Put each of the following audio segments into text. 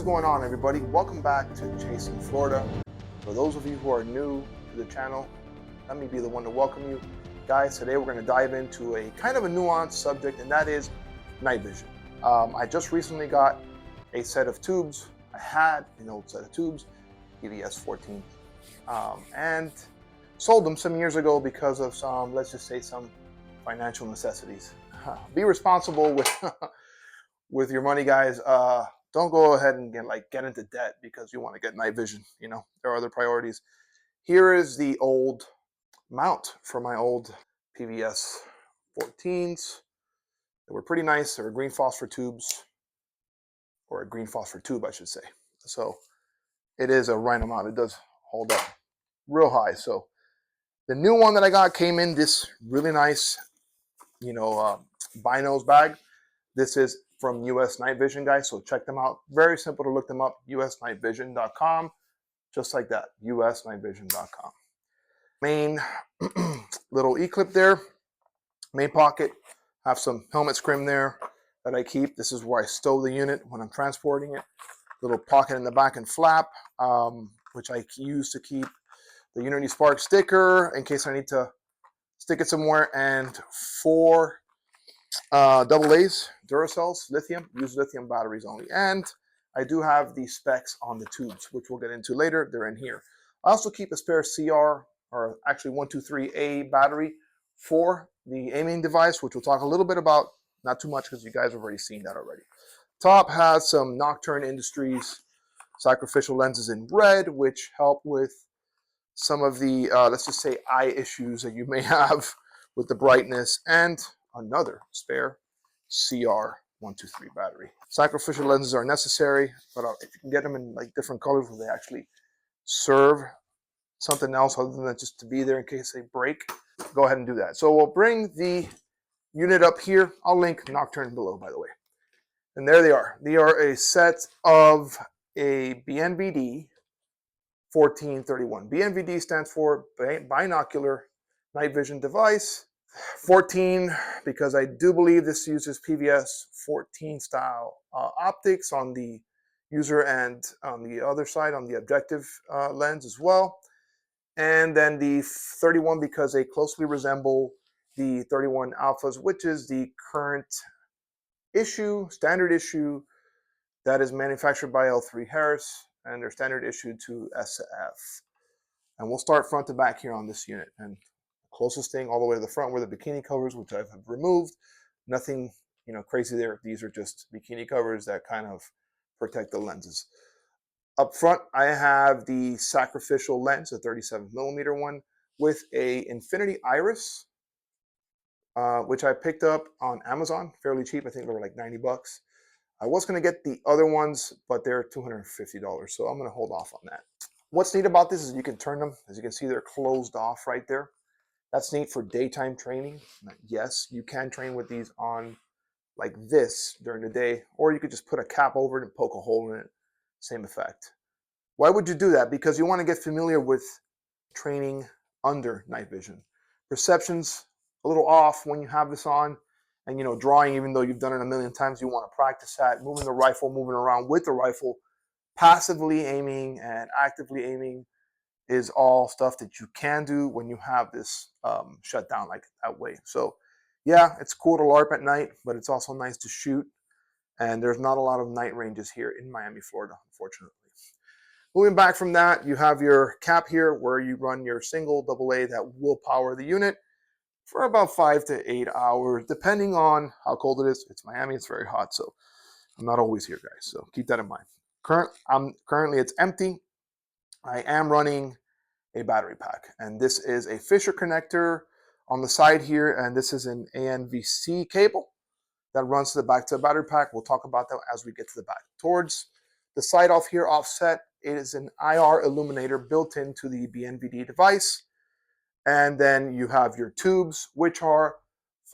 going on, everybody? Welcome back to Chasing Florida. For those of you who are new to the channel, let me be the one to welcome you. Guys, today we're going to dive into a kind of a nuanced subject, and that is night vision. I just recently got a set of tubes. I had an old set of tubes, BVS-14, and sold them some years ago because of some, let's just say, some financial necessities. Be responsible with your money, guys. Don't go ahead and get into debt because you want to get night vision. You know, there are other priorities. Here is the old mount for my old PVS 14s. They were pretty nice. They were green phosphor tubes, or a green phosphor tube, I should say. So it is a rhino mount. It does hold up real high. So the new one that I got came in this really nice, binos bag. This is from US Night Vision, guys, so check them out. Very simple to look them up, usnightvision.com, just like that, usnightvision.com. Main little E-clip there, main pocket, have some helmet scrim there that I keep. This is where I stow the unit when I'm transporting it. Little pocket in the back and flap, which I use to keep the Unity Spark sticker in case I need to stick it somewhere, and 4 AA's, Duracells, lithium, use lithium batteries only. And I do have the specs on the tubes, which we'll get into later. They're in here. I also keep a spare CR, or actually 123A battery for the aiming device, which we'll talk a little bit about, not too much because you guys have already seen that already. Top has some Nocturne Industries sacrificial lenses in red, which help with some of the, let's just say, eye issues that you may have with the brightness, and another spare CR123 battery. Sacrificial lenses are necessary, but if you can get them in like different colors where they actually serve something else other than just to be there in case they break, go ahead and do that. So we'll bring the unit up here. I'll link Nocturne below, by the way. And there they are. They are a set of a BNVD-1431. BNVD stands for Binocular Night Vision Device. 14 because I do believe this uses PVS 14 style optics on the user and on the other side on the objective lens as well. And then the 31 because they closely resemble the 31 alphas, which is the current issue, standard issue that is manufactured by L3 Harris, and they're standard issue to SF. And we'll start front to back here on this unit. And closest thing all the way to the front were the bikini covers, which I've removed. Nothing, crazy there. These are just bikini covers that kind of protect the lenses. Up front, I have the sacrificial lens, a 37mm one, with a infinity iris, which I picked up on Amazon, fairly cheap. I think they were like 90 bucks. I was going to get the other ones, but they're $250, so I'm going to hold off on that. What's neat about this is you can turn them. As you can see, they're closed off right there. That's neat for daytime training. Yes, you can train with these on like this during the day, or you could just put a cap over it and poke a hole in it. Same effect. Why would you do that? Because you want to get familiar with training under night vision. Perception's a little off when you have this on, and drawing, even though you've done it a million times, you want to practice that. Moving the rifle, moving around with the rifle, passively aiming and actively aiming is all stuff that you can do when you have this shut down like that way. So yeah, it's cool to LARP at night, but it's also nice to shoot. And there's not a lot of night ranges here in Miami, Florida, unfortunately. Moving back from that, you have your cap here where you run your single AA that will power the unit for about 5 to 8 hours, depending on how cold it is. It's Miami, it's very hot, so I'm not always here, guys. So keep that in mind. Currently it's empty. I am running a battery pack, and this is a Fisher connector on the side here, and this is an TNVC cable that runs to the back to the battery pack. We'll talk about that as we get to the back. Towards the side off here, offset, it is an IR illuminator built into the BNVD device, and then you have your tubes, which are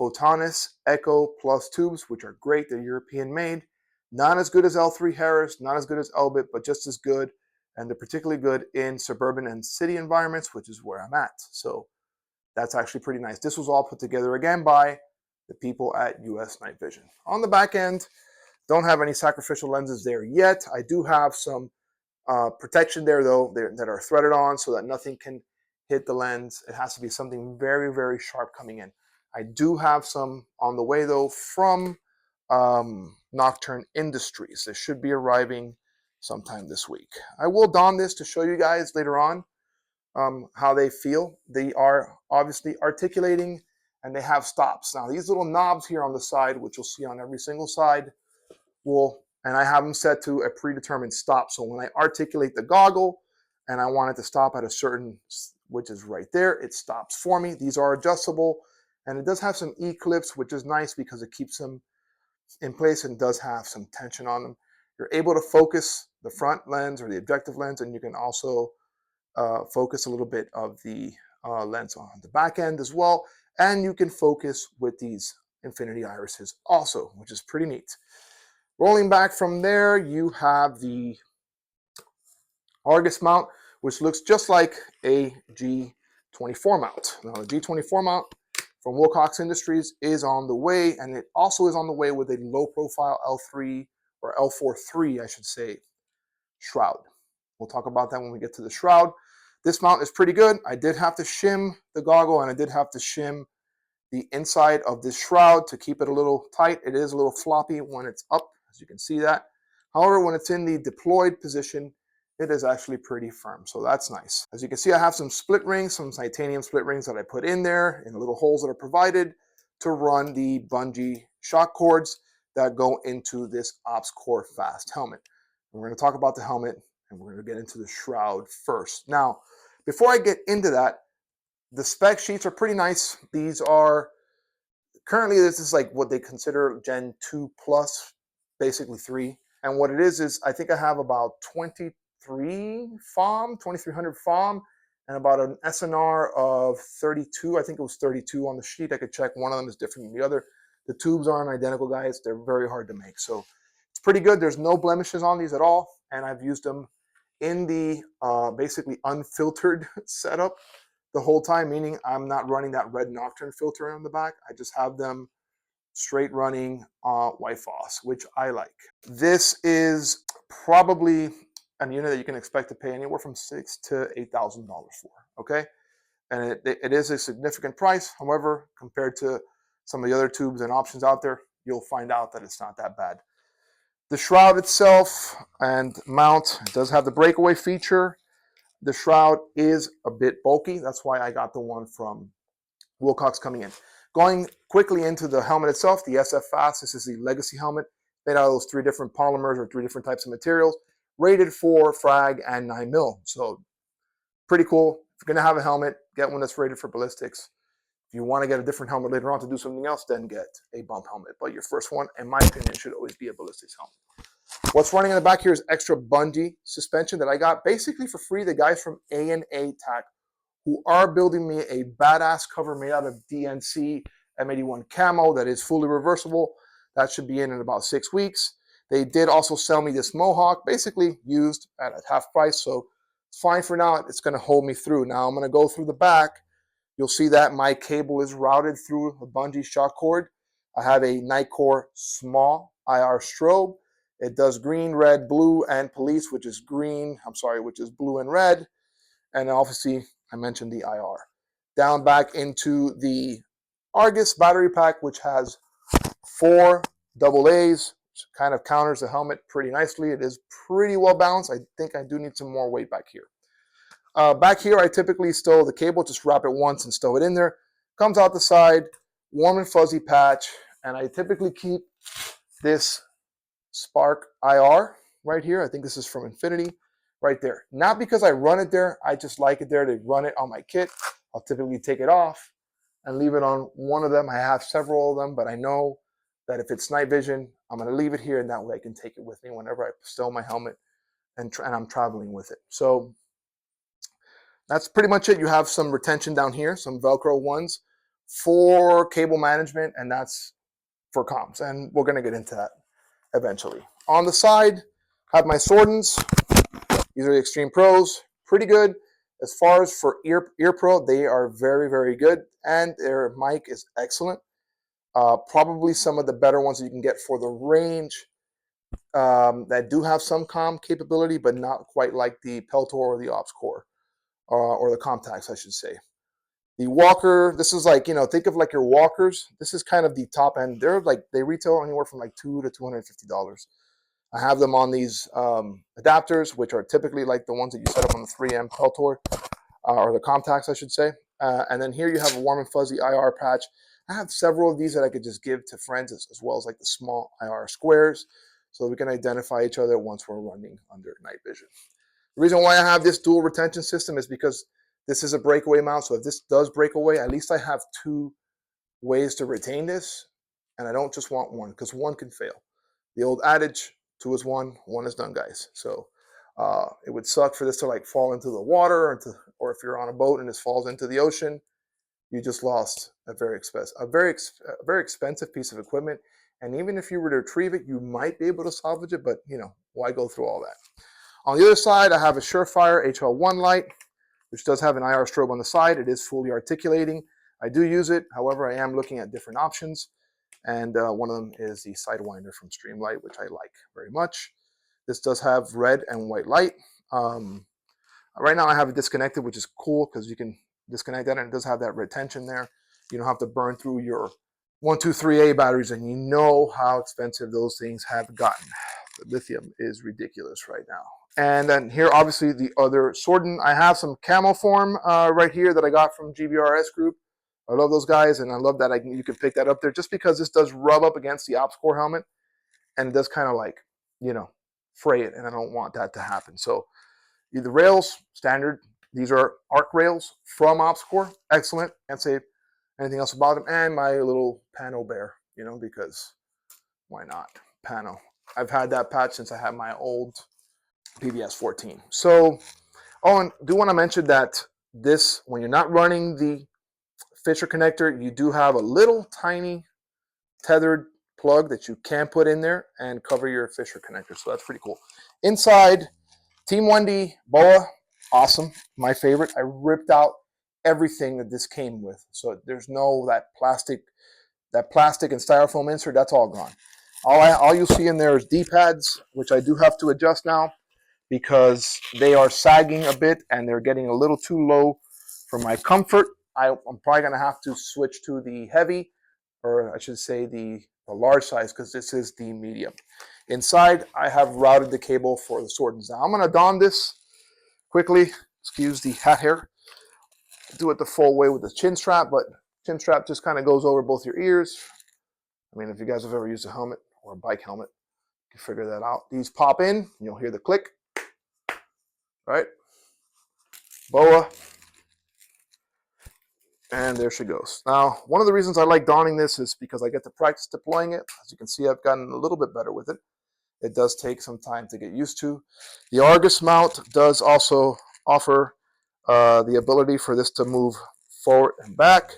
Photonis Echo Plus tubes, which are great. They're European made, not as good as L3 Harris, not as good as Elbit, but just as good. And they're particularly good in suburban and city environments, which is where I'm at. So that's actually pretty nice. This was all put together again by the people at US Night Vision. On the back end, Don't have any sacrificial lenses there yet. I do have some protection there though that are threaded on so that nothing can hit the lens. It has to be something very, very sharp coming in. I do have some on the way though from Nocturne Industries. They should be arriving sometime this week. I will don this to show you guys later on how they feel. They are obviously articulating and they have stops. Now these little knobs here on the side, which you'll see on every single side, and I have them set to a predetermined stop. So when I articulate the goggle and I want it to stop at a certain, which is right there, it stops for me. These are adjustable and it does have some E-clips, which is nice because it keeps them in place and does have some tension on them. You're able to focus the front lens or the objective lens, and you can also focus a little bit of the lens on the back end as well. And you can focus with these infinity irises also, which is pretty neat. Rolling back from there, you have the Argus mount, which looks just like a G24 mount. Now, the G24 mount from Wilcox Industries is on the way, and it also is on the way with a low-profile L3 or L4-3, I should say, shroud. We'll talk about that when we get to the shroud. This mount is pretty good. I did have to shim the goggle, and I did have to shim the inside of this shroud to keep it a little tight. It is a little floppy when it's up, as you can see that. However, when it's in the deployed position, it is actually pretty firm, so that's nice. As you can see, I have some split rings, some titanium split rings that I put in there in the little holes that are provided to run the bungee shock cords that go into this OpsCore Fast helmet. And we're going to talk about the helmet, and we're going to get into the shroud first. Now, before I get into that, the spec sheets are pretty nice. These are, currently this is like what they consider Gen 2 Plus, basically 3. And what it is I think I have about 2300 FOM, and about an SNR of 32. I think it was 32 on the sheet. I could check. One of them is different than the other. The tubes aren't identical, guys. They're very hard to make. So it's pretty good. There's no blemishes on these at all. And I've used them in the basically unfiltered setup the whole time, meaning I'm not running that red Nocturne filter on the back. I just have them straight running white phos, which I like. This is probably a unit that you can expect to pay anywhere from $6,000 to $8,000 for, okay? And it is a significant price. However, compared to some of the other tubes and options out there, you'll find out that it's not that bad. The shroud itself and mount does have the breakaway feature. The shroud is a bit bulky. That's why I got the one from Wilcox coming in. Going quickly into the helmet itself, the SF Fast. This is the legacy helmet made out of those 3 different polymers or 3 different types of materials, rated for frag and 9mm. So pretty cool. If you're going to have a helmet, get one that's rated for ballistics. If you want to get a different helmet later on to do something else, then get a bump helmet. But your first one, in my opinion, should always be a ballistics helmet. What's running in the back here is extra bungee suspension that I got basically for free. The guys from A&A Tac, who are building me a badass cover made out of DNC M81 camo that is fully reversible. That should be in about 6 weeks. They did also sell me this Mohawk, basically used at half price, so it's fine for now. It's going to hold me through. Now I'm going to go through the back. You'll see that my cable is routed through a bungee shock cord. I have a Nitecore small IR strobe. It does green, red, blue, and police, which is blue and red. And obviously, I mentioned the IR. Down back into the Argus battery pack, which has 4 AA's, which kind of counters the helmet pretty nicely. It is pretty well balanced. I think I do need some more weight back here. Back here, I typically stow the cable, just wrap it once and stow it in there. Comes out the side, warm and fuzzy patch, and I typically keep this Spark IR right here. I think this is from Infinity, right there. Not because I run it there, I just like it there to run it on my kit. I'll typically take it off and leave it on one of them. I have several of them, but I know that if it's night vision, I'm going to leave it here, and that way I can take it with me whenever I stow my helmet and I'm traveling with it. So that's pretty much it. You have some retention down here, some Velcro ones for cable management, and that's for comms. And we're going to get into that eventually. On the side, I have my Sordins. These are the Extreme Pros. Pretty good. As far as for ear pro, they are very, very good. And their mic is excellent. Probably some of the better ones that you can get for the range that do have some comm capability, but not quite like the Peltor or the Ops Core, or the Comtax, I should say. The Walker, this is like, think of like your Walkers. This is kind of the top end. They retail anywhere from like $200 to $250. I have them on these adapters, which are typically like the ones that you set up on the 3M Peltor, or the Comtax, I should say. And then here you have a warm and fuzzy IR patch. I have several of these that I could just give to friends, as well as like the small IR squares, so that we can identify each other once we're running under night vision. The reason why I have this dual retention system is because this is a breakaway mount. So if this does break away, at least I have two ways to retain this, and I don't just want one, because one can fail. The old adage, 2 is 1, 1 is done, guys. So it would suck for this to like fall into the water, or if you're on a boat and this falls into the ocean, you just lost a very expensive piece of equipment. And even if you were to retrieve it, you might be able to salvage it, but why go through all that? On the other side, I have a Surefire HL1 light, which does have an IR strobe on the side. It is fully articulating. I do use it. However, I am looking at different options. And one of them is the Sidewinder from Streamlight, which I like very much. This does have red and white light. Right now I have it disconnected, which is cool because you can disconnect that, and it does have that retention there. You don't have to burn through your 123A batteries, and you know how expensive those things have gotten. The lithium is ridiculous right now. And then here, obviously, the other Sordin. I have some camo form right here that I got from GBRS Group. I love those guys, and I love that you can pick that up there, just because this does rub up against the Ops Core helmet, and it does kind of like, fray it, and I don't want that to happen. So the rails, standard. These are arc rails from Ops Core. Excellent. Can't say anything else about them. And my little Pano bear, because why not? Pano. I've had that patch since I had my old PVS 14. So, and do want to mention that this, when you're not running the Fisher connector, you do have a little tiny tethered plug that you can put in there and cover your Fisher connector. So that's pretty cool. Inside, Team Wendy BOA, awesome. My favorite. I ripped out everything that this came with. So there's no that plastic and styrofoam insert. That's all gone. All you'll see in there is D-pads, which I do have to adjust now because they are sagging a bit and they're getting a little too low for my comfort. I'm probably going to have to switch to the heavy, or I should say the large size, because this is the medium. Inside, I have routed the cable for the Sordins. Now, I'm going to don this quickly. Excuse the hat hair. Do it the full way with the chin strap, but chin strap just kind of goes over both your ears. I mean, if you guys have ever used a helmet or a bike helmet, you can figure that out. These pop in, you'll hear the click, right? BOA. And there she goes. Now, one of the reasons I like donning this is because I get to practice deploying it. As you can see, I've gotten a little bit better with it. It does take some time to get used to. The Argus mount does also offer the ability for this to move forward and back.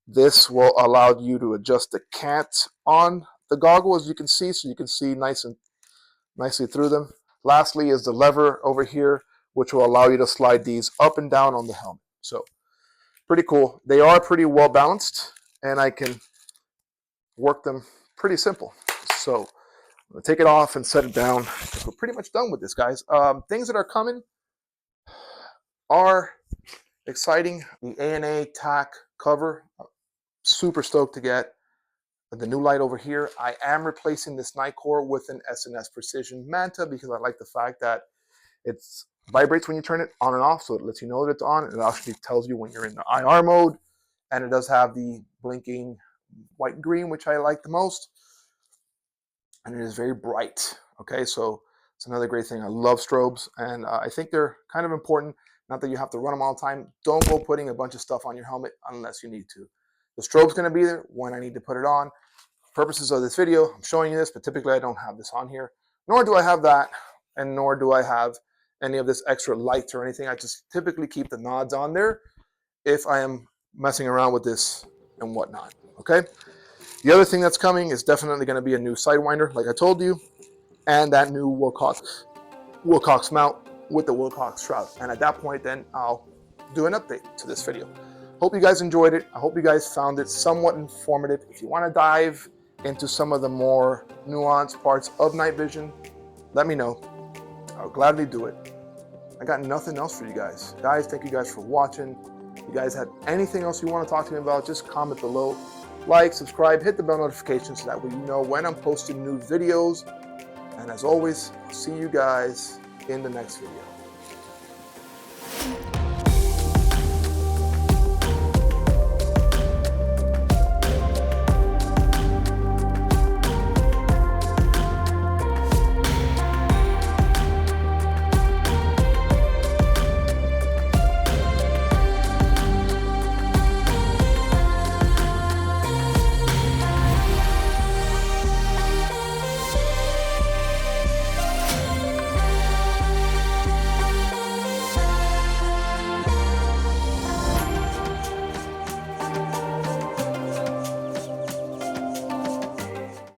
This will allow you to adjust the cant on the goggle, as you can see, so you can see nicely through them. Lastly is the lever over here, which will allow you to slide these up and down on the helmet. So pretty cool. They are pretty well balanced, and I can work them pretty simple. So I'm going to take it off and set it down, because we're pretty much done with this, guys. Things that are coming are exciting. The ANA TAC cover, super stoked to get. The new light over here, I am replacing this Nitecore with an SNS Precision Manta, because I like the fact that it vibrates when you turn it on and off, so it lets you know that it's on. It actually tells you when you're in the IR mode, and it does have the blinking white and green, which I like the most, and it is very bright. Okay, so it's another great thing. I love strobes, and I think they're kind of important. Not that you have to run them all the time. Don't go putting a bunch of stuff on your helmet unless you need to. The strobe's going to be there when I need to put it on. Purposes of this video, I'm showing you this, but typically I don't have this on here, nor do I have that, and nor do I have any of this extra light or anything. I just typically keep the nods on there if I am messing around with this and whatnot. Okay. The other thing that's coming is definitely going to be a new Sidewinder, like I told you, and that new Wilcox mount with the Wilcox shroud. And at that point, then I'll do an update to this video. Hope you guys enjoyed it. I hope you guys found it somewhat informative. If you want to dive into some of the more nuanced parts of night vision, let me know. I'll gladly do it. I got nothing else for you guys. Guys, thank you guys for watching. If you guys have anything else you want to talk to me about, just comment below. Like, subscribe, hit the bell notification so that way you know when I'm posting new videos. And as always, I'll see you guys in the next video.